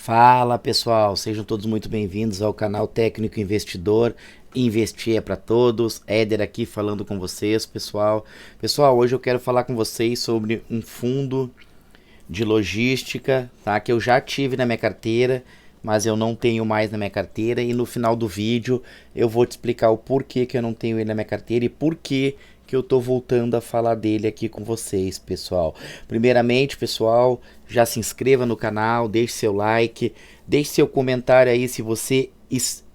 Fala pessoal, sejam todos muito bem-vindos ao canal Técnico Investidor. Investir é para todos. Éder aqui falando com vocês, pessoal. Pessoal, hoje eu quero falar com vocês sobre um fundo de logística, tá? Que eu já tive na minha carteira, mas eu não tenho mais na minha carteira. E no final do vídeo eu vou te explicar o porquê que eu não tenho ele na minha carteira e porquê que eu tô voltando a falar dele aqui com vocês, pessoal. Primeiramente, pessoal, já se inscreva no canal, deixe seu like, deixe seu comentário aí se você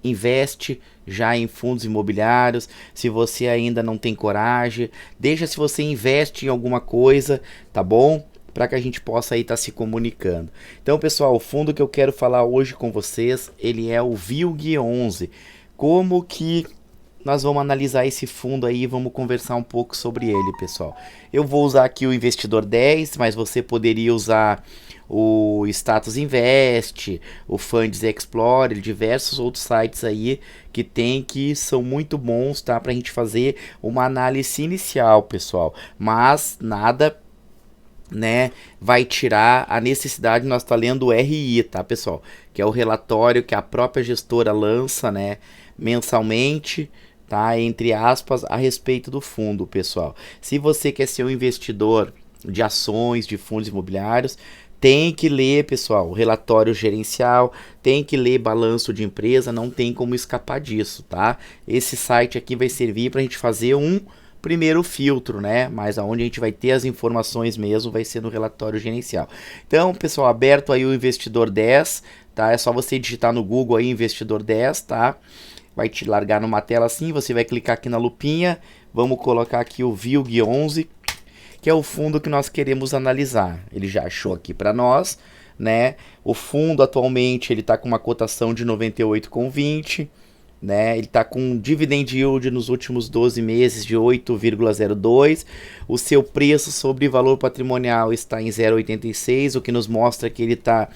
investe já em fundos imobiliários, se você ainda não tem coragem, deixa se você investe em alguma coisa, tá bom? Para que a gente possa aí estar se comunicando. Então, pessoal, o fundo que eu quero falar hoje com vocês, ele é o VILG11. Como que nós vamos analisar esse fundo aí e vamos conversar um pouco sobre ele, pessoal. Eu vou usar aqui o Investidor 10, mas você poderia usar o Status Invest, o Funds Explorer, diversos outros sites aí que são muito bons, tá? Pra gente fazer uma análise inicial, pessoal. Mas nada, né, vai tirar a necessidade de nós estar lendo o RI, tá, pessoal? Que é o relatório que a própria gestora lança, né, mensalmente, tá, entre aspas, a respeito do fundo, pessoal. Se você quer ser um investidor de ações, de fundos imobiliários, tem que ler, pessoal, o relatório gerencial, tem que ler balanço de empresa, não tem como escapar disso, tá? Esse site aqui vai servir para a gente fazer um primeiro filtro, né? Mas aonde a gente vai ter as informações mesmo vai ser no relatório gerencial. Então, pessoal, aberto aí o Investidor 10, tá? É só você digitar no Google aí Investidor 10, tá? Vai te largar numa tela assim, você vai clicar aqui na lupinha, vamos colocar aqui o VILG11, que é o fundo que nós queremos analisar. Ele já achou aqui para nós, né? O fundo atualmente ele está com uma cotação de 98,20, né? Ele está com um dividend yield nos últimos 12 meses de 8,02. O seu preço sobre valor patrimonial está em 0,86, o que nos mostra que ele está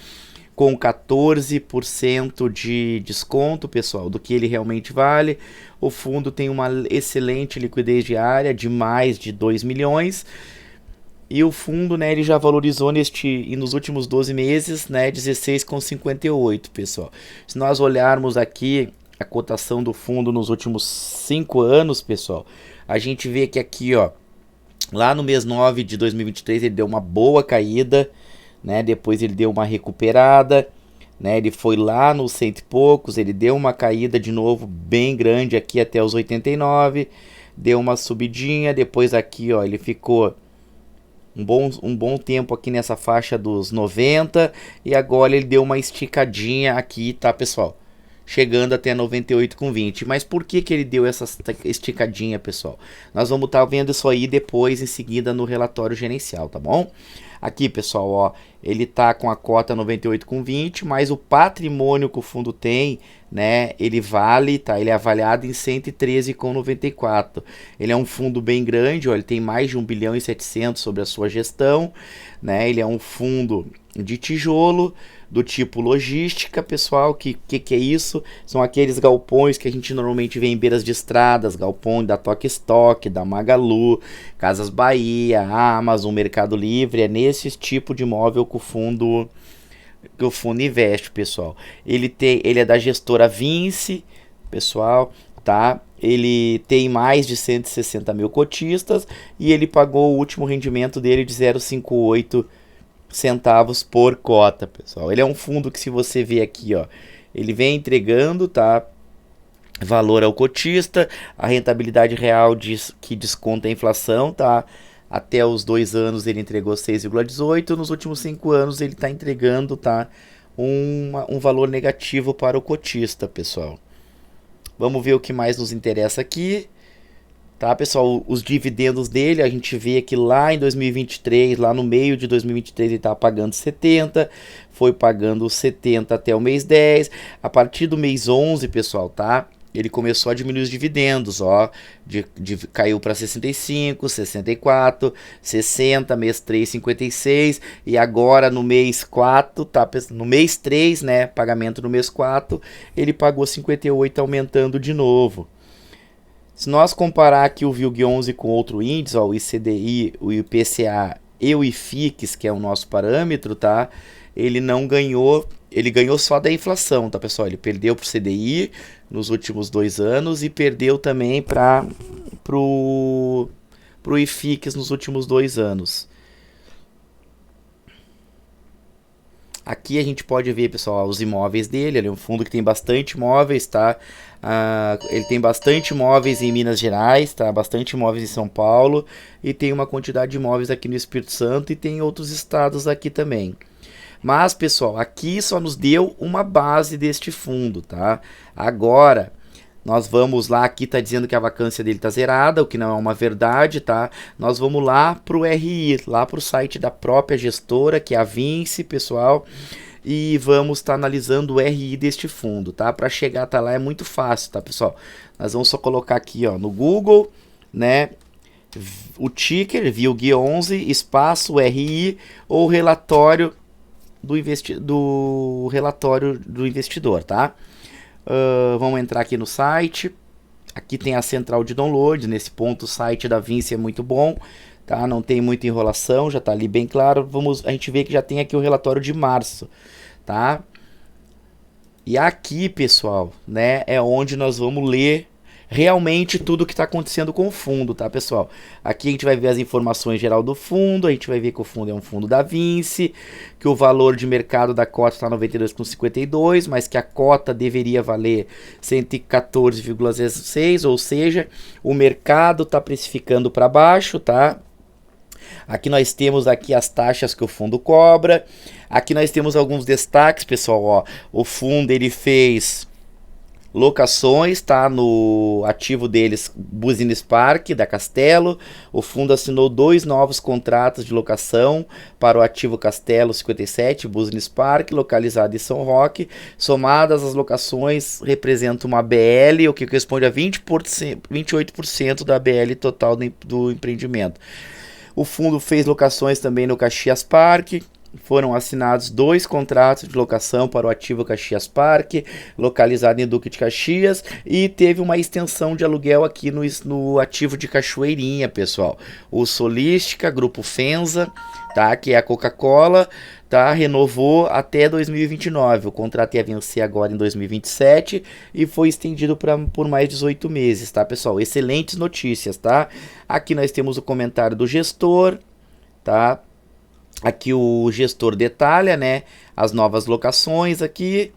com 14% de desconto, pessoal, do que ele realmente vale. O fundo tem uma excelente liquidez diária de mais de 2 milhões. E o fundo, né, ele já valorizou nos últimos 12 meses, né, 16,58, pessoal. Se nós olharmos aqui a cotação do fundo nos últimos 5 anos, pessoal, a gente vê que aqui, ó, lá no mês 9 de 2023 ele deu uma boa caída, né? Depois ele deu uma recuperada, né? Ele foi lá nos cento e poucos, ele deu uma caída de novo bem grande aqui até os 89, deu uma subidinha, depois aqui, ó, ele ficou um bom tempo aqui nessa faixa dos 90 e agora ele deu uma esticadinha aqui, tá, pessoal? Chegando até 98,20. Mas por que ele deu essa esticadinha, pessoal? Nós vamos estar vendo isso aí depois, em seguida, no relatório gerencial, tá bom? Aqui, pessoal, ó, ele tá com a cota 98,20, mas o patrimônio que o fundo tem, né, ele vale, tá? Ele é avaliado em 113,94. Ele é um fundo bem grande, ó, ele tem mais de 1 bilhão e 700 sobre a sua gestão, né? Ele é um fundo de tijolo, do tipo logística, pessoal. Que é isso? São aqueles galpões que a gente normalmente vê em beiras de estradas, galpão da Tok Stock, da Magalu, Casas Bahia, Amazon, Mercado Livre. É nesse tipo de imóvel que o fundo investe, pessoal. Ele é da gestora Vinci, pessoal, tá? Ele tem mais de 160 mil cotistas e ele pagou o último rendimento dele de 0,58 centavos por cota, pessoal. Ele é um fundo que, se você ver aqui, ó, ele vem entregando, tá, valor ao cotista, a rentabilidade real que desconta a inflação, tá, até os 2 anos ele entregou 6,18, nos últimos 5 anos ele está entregando, tá, um valor negativo para o cotista, pessoal. Vamos ver o que mais nos interessa aqui. Tá, pessoal, os dividendos dele, a gente vê que lá em 2023, lá no meio de 2023, ele estava pagando 70, foi pagando 70 até o mês 10, a partir do mês 11, pessoal, tá? Ele começou a diminuir os dividendos, ó, caiu para 65, 64, 60, mês 3, 56, e agora no mês 4, tá? No mês 3, né, pagamento no mês 4, ele pagou 58, aumentando de novo. Se nós comparar aqui o VILG11 com outro índice, ó, o ICDI, o IPCA e o IFIX, que é o nosso parâmetro, tá? Ele não ganhou ele ganhou só da inflação, tá, pessoal? Ele perdeu pro CDI nos últimos 2 anos e perdeu também pro IFIX nos últimos 2 anos. Aqui a gente pode ver, pessoal, os imóveis dele. Ele é um fundo que tem bastante imóveis, tá? Ele tem bastante imóveis em Minas Gerais, tá? Bastante imóveis em São Paulo e tem uma quantidade de imóveis aqui no Espírito Santo e tem outros estados aqui também. Mas, pessoal, aqui só nos deu uma base deste fundo, tá? Agora, nós vamos lá, aqui tá dizendo que a vacância dele tá zerada, o que não é uma verdade, tá? Nós vamos lá pro RI, lá pro site da própria gestora, que é a Vinci, pessoal, e vamos estar analisando o RI deste fundo, tá? Para chegar até lá é muito fácil, tá, pessoal? Nós vamos só colocar aqui, ó, no Google, né? O ticker, VILG11, espaço RI ou relatório do relatório do investidor, tá? Vamos entrar aqui no site. Aqui tem a central de download. Nesse ponto o site da Vinci é muito bom, tá? Não tem muita enrolação, já tá ali bem claro. A gente vê que já tem aqui o relatório de março, tá? E aqui, pessoal, né, é onde nós vamos ler realmente tudo o que está acontecendo com o fundo, tá, pessoal? Aqui a gente vai ver as informações geral do fundo, a gente vai ver que o fundo é um fundo da Vinci, que o valor de mercado da cota está 92,52, mas que a cota deveria valer 114,16, ou seja, o mercado está precificando para baixo, tá? Aqui nós temos aqui as taxas que o fundo cobra. Aqui nós temos alguns destaques, pessoal, ó. O fundo ele fez locações, tá? No ativo deles, Business Park, da Castelo. O fundo assinou 2 novos contratos de locação para o ativo Castelo 57, Business Park, localizado em São Roque. Somadas, as locações representam uma BL, o que corresponde a 28% da BL total do empreendimento. O fundo fez locações também no Caxias Park. Foram assinados 2 contratos de locação para o ativo Caxias Park, localizado em Duque de Caxias, e teve uma extensão de aluguel aqui no ativo de Cachoeirinha, pessoal. O Solística, Grupo Fenza, tá? Que é a Coca-Cola, tá? Renovou até 2029. O contrato ia vencer agora em 2027 e foi estendido por mais 18 meses, tá, pessoal? Excelentes notícias, tá? Aqui nós temos o comentário do gestor, tá? Aqui o gestor detalha, né, as novas locações aqui,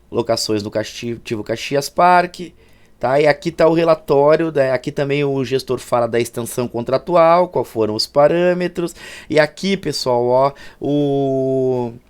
locações no ativo Caxias Park, tá? E aqui está o relatório, né? Aqui também o gestor fala da extensão contratual, quais foram os parâmetros, e aqui, pessoal, ó,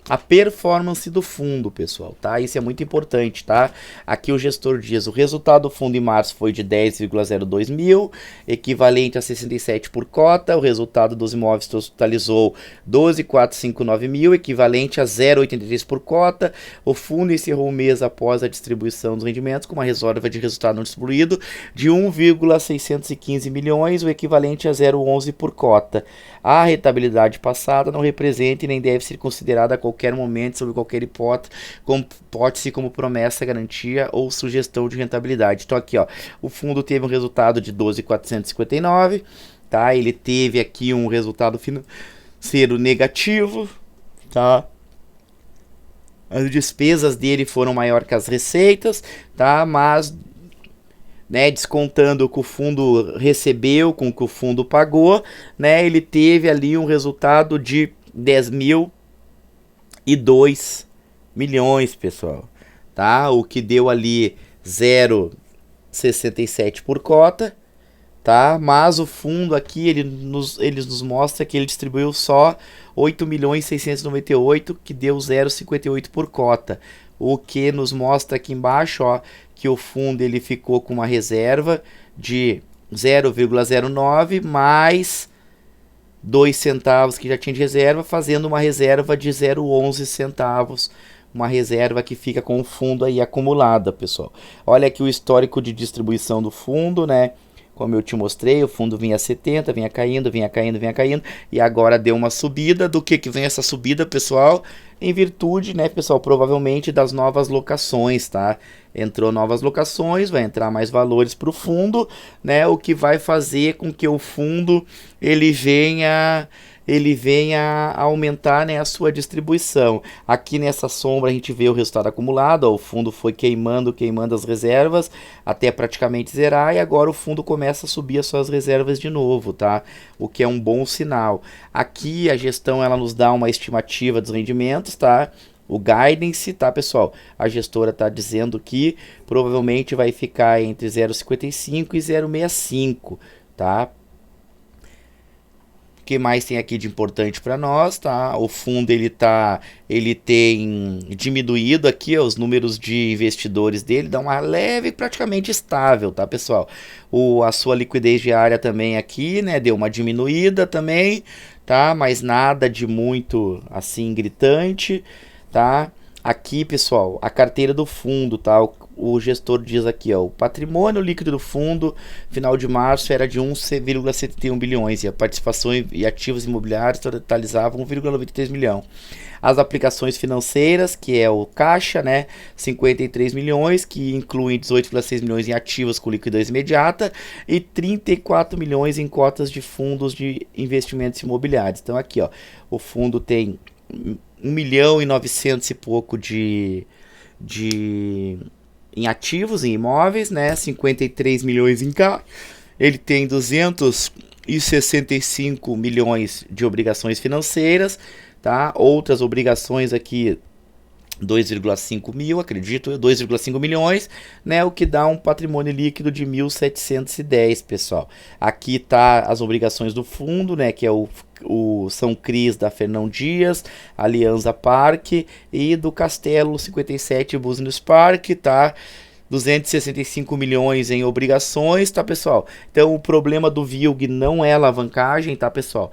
a performance do fundo, pessoal, tá? Isso é muito importante, tá? Aqui o gestor diz, o resultado do fundo em março foi de 10,02 mil, equivalente a 67 por cota. O resultado dos imóveis totalizou 12,459 mil, equivalente a 0,83 por cota. O fundo encerrou o mês após a distribuição dos rendimentos com uma reserva de resultado não distribuído de 1,615 milhões, o equivalente a 0,11 por cota. A rentabilidade passada não representa e nem deve ser considerada a qualquer momento, sob qualquer hipótese, como promessa, garantia ou sugestão de rentabilidade. Então aqui, ó, o fundo teve um resultado de 12,459, tá? Ele teve aqui um resultado financeiro negativo, tá? As despesas dele foram maior que as receitas, tá? Mas, né, descontando o que o fundo recebeu com o que o fundo pagou, né, ele teve ali um resultado de 10.002 milhões, pessoal, tá? O que deu ali 0,67 por cota, tá? Mas o fundo aqui, ele nos mostra que ele distribuiu só 8.698.000, que deu 0,58 por cota. O que nos mostra aqui embaixo, ó, que o fundo ele ficou com uma reserva de 0,09 mais 2 centavos que já tinha de reserva, fazendo uma reserva de 0,11 centavos. Uma reserva que fica com o fundo aí acumulada, pessoal. Olha aqui o histórico de distribuição do fundo, né? Como eu te mostrei, o fundo vinha a 70, vinha caindo, e agora deu uma subida. Do que vem essa subida, pessoal? Em virtude, né, pessoal, provavelmente das novas locações, tá? Entrou novas locações, vai entrar mais valores para o fundo, né? O que vai fazer com que o fundo ele venha ele vem a aumentar, né, a sua distribuição. Aqui nessa sombra a gente vê o resultado acumulado, ó, o fundo foi queimando as reservas até praticamente zerar e agora o fundo começa a subir as suas reservas de novo, tá? O que é um bom sinal. Aqui a gestão ela nos dá uma estimativa dos rendimentos, tá? O guidance, tá, pessoal? A gestora está dizendo que provavelmente vai ficar entre 0,55 e 0,65, tá? O que mais tem aqui de importante para nós, tá? O fundo ele tem diminuído aqui, ó, os números de investidores dele, dá uma leve, praticamente estável, tá, pessoal? A sua liquidez diária também aqui, né, deu uma diminuída também, tá? Mas nada de muito assim gritante, tá? Aqui, pessoal, a carteira do fundo, tá? O gestor diz aqui, ó, o patrimônio líquido do fundo, final de março, era de 1,71 bilhões e a participação e ativos imobiliários totalizavam 1,93 milhão. As aplicações financeiras, que é o caixa, né, 53 milhões, que incluem 18,6 milhões em ativos com liquidez imediata e 34 milhões em cotas de fundos de investimentos imobiliários. Então aqui, ó, o fundo tem 1 milhão e 900 e pouco em ativos, em imóveis, né? 53 milhões em caixa. Ele tem 265 milhões de obrigações financeiras, tá? Outras obrigações aqui 2,5 mil, acredito, 2,5 milhões, né, o que dá um patrimônio líquido de 1.710, pessoal. Aqui tá as obrigações do fundo, né, que é o São Cris da Fernão Dias, Aliança Parque e do Castelo 57 Business Park, tá? 265 milhões em obrigações, tá, pessoal? Então o problema do VILG não é alavancagem, tá, pessoal?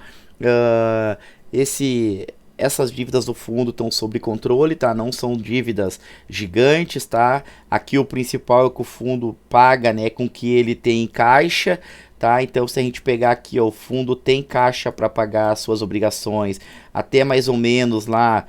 Essas dívidas do fundo estão sob controle, tá? Não são dívidas gigantes, tá? Aqui o principal é que o fundo paga, né, com que ele tem em caixa, tá? Então se a gente pegar aqui, ó, o fundo tem caixa para pagar as suas obrigações até mais ou menos lá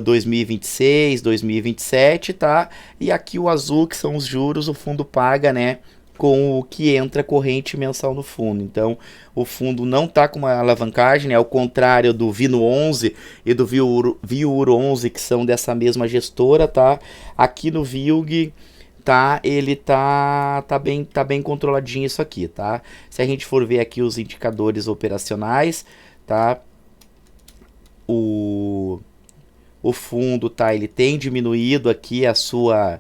2026, 2027, tá? E aqui o azul, que são os juros, o fundo paga, né, com o que entra corrente mensal no fundo. Então, o fundo não está com uma alavancagem, né, ao contrário do VINO 11 e do VIUR 11, que são dessa mesma gestora, tá? Aqui no VILG, tá, ele tá bem controladinho isso aqui, tá? Se a gente for ver aqui os indicadores operacionais, tá? O fundo, tá, ele tem diminuído aqui a sua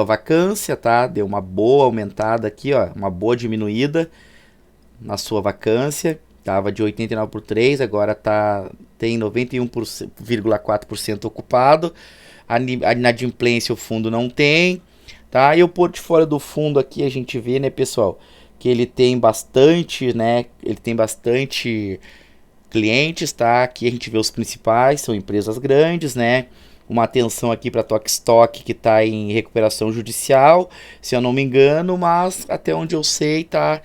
vacância, tá? Deu uma boa aumentada aqui, ó, uma boa diminuída na sua vacância. Tava de 89 por 3, agora tem 91,4% ocupado. A inadimplência o fundo não tem, tá? E o portfólio do fundo aqui a gente vê, né, pessoal, que ele tem bastante, né? Ele tem bastante clientes, tá? Aqui a gente vê os principais, são empresas grandes, né? Uma atenção aqui para Tokstok, que está em recuperação judicial, se eu não me engano, mas até onde eu sei tá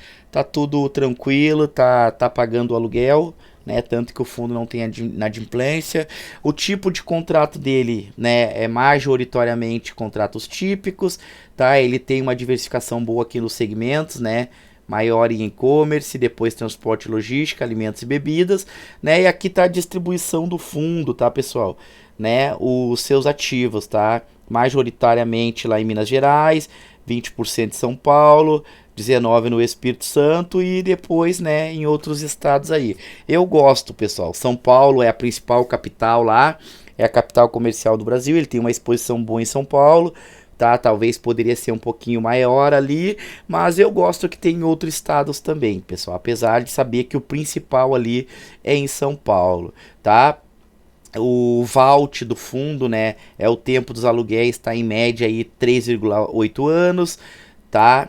tudo tranquilo, tá pagando o aluguel, né? Tanto que o fundo não tem inadimplência. O tipo de contrato dele, né, é majoritariamente contratos típicos, tá? Ele tem uma diversificação boa aqui nos segmentos, né? Maior em e-commerce, depois transporte e logística, alimentos e bebidas, né? E aqui tá a distribuição do fundo, tá, pessoal? Né? Os seus ativos, tá? Majoritariamente lá em Minas Gerais, 20% em São Paulo, 19% no Espírito Santo e depois, né, em outros estados aí. Eu gosto, pessoal. São Paulo é a principal capital lá, é a capital comercial do Brasil, ele tem uma exposição boa em São Paulo, tá? Talvez poderia ser um pouquinho maior ali, mas eu gosto que tem em outros estados também, pessoal, apesar de saber que o principal ali é em São Paulo, tá? O vault do fundo, né, é o tempo dos aluguéis, está em média aí 3,8 anos, tá?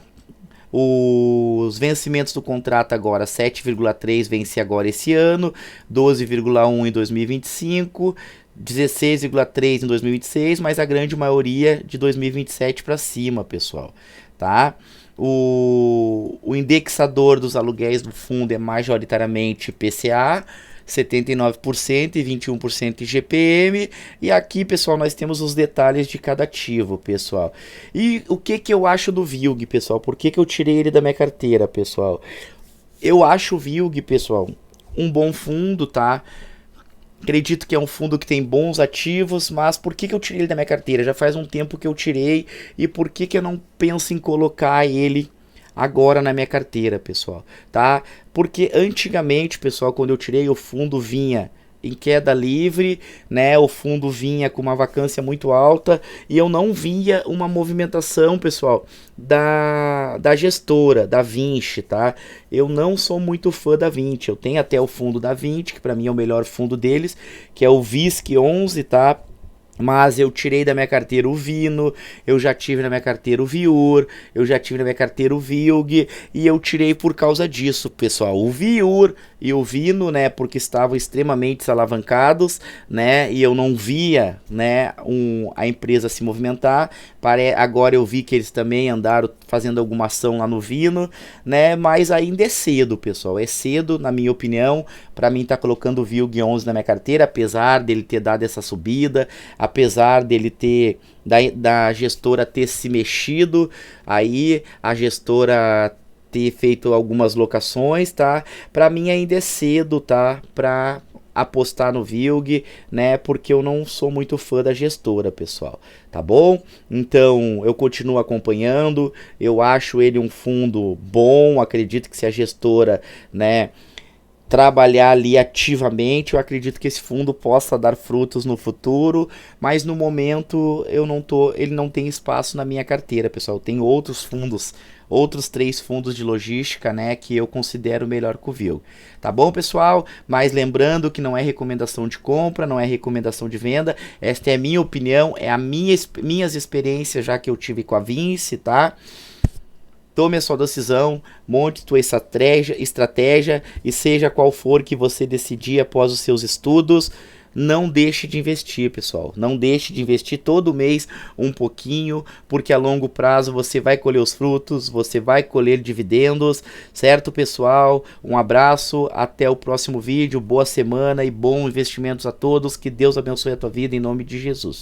Os vencimentos do contrato agora, 7,3 vence agora esse ano, 12,1 em 2025, 16,3 em 2026, mas a grande maioria de 2027 para cima, pessoal, tá? O indexador dos aluguéis do fundo é majoritariamente PCA, 79% e 21% IGPM. E aqui, pessoal, nós temos os detalhes de cada ativo, pessoal. E o que eu acho do VILG, pessoal? Por que eu tirei ele da minha carteira, pessoal? Eu acho o VILG, pessoal, um bom fundo, tá? Acredito que é um fundo que tem bons ativos, mas por que eu tirei ele da minha carteira? Já faz um tempo que eu tirei, e por que eu não penso em colocar ele agora na minha carteira, pessoal, tá? Porque antigamente, pessoal, quando eu tirei o fundo vinha em queda livre, né? O fundo vinha com uma vacância muito alta e eu não via uma movimentação, pessoal, da gestora, da Vinci, tá? Eu não sou muito fã da Vinci. Eu tenho até o fundo da Vinci, que para mim é o melhor fundo deles, que é o VISC 11, tá? Mas eu tirei da minha carteira o Vino, eu já tive na minha carteira o Viur, eu já tive na minha carteira o Vilg, e eu tirei por causa disso, pessoal. O Viur e o Vino, né, porque estavam extremamente alavancados, né, e eu não via, né, a empresa se movimentar. Agora eu vi que eles também andaram fazendo alguma ação lá no Vino, né, mas ainda é cedo, pessoal. É cedo, na minha opinião, para mim tá colocando o Vilg 11 na minha carteira, apesar dele ter dado essa subida, apesar dele ter da gestora ter se mexido, aí a gestora ter feito algumas locações, tá? Para mim ainda é cedo, tá? Para apostar no Vilg, né? Porque eu não sou muito fã da gestora, pessoal, tá bom? Então eu continuo acompanhando, eu acho ele um fundo bom, acredito que se a gestora, né, trabalhar ali ativamente, eu acredito que esse fundo possa dar frutos no futuro, mas no momento ele não tem espaço na minha carteira, pessoal. Tem outros fundos, outros 3 fundos de logística, né, que eu considero melhor que o Vilg. Tá bom, pessoal? Mas lembrando que não é recomendação de compra, não é recomendação de venda. Esta é a minha opinião, é a minhas experiências já que eu tive com a Vinci, tá? Tome a sua decisão, monte sua estratégia e seja qual for que você decidir após os seus estudos, não deixe de investir, pessoal. Não deixe de investir todo mês um pouquinho, porque a longo prazo você vai colher os frutos, você vai colher dividendos, certo, pessoal? Um abraço, até o próximo vídeo, boa semana e bons investimentos a todos. Que Deus abençoe a tua vida em nome de Jesus.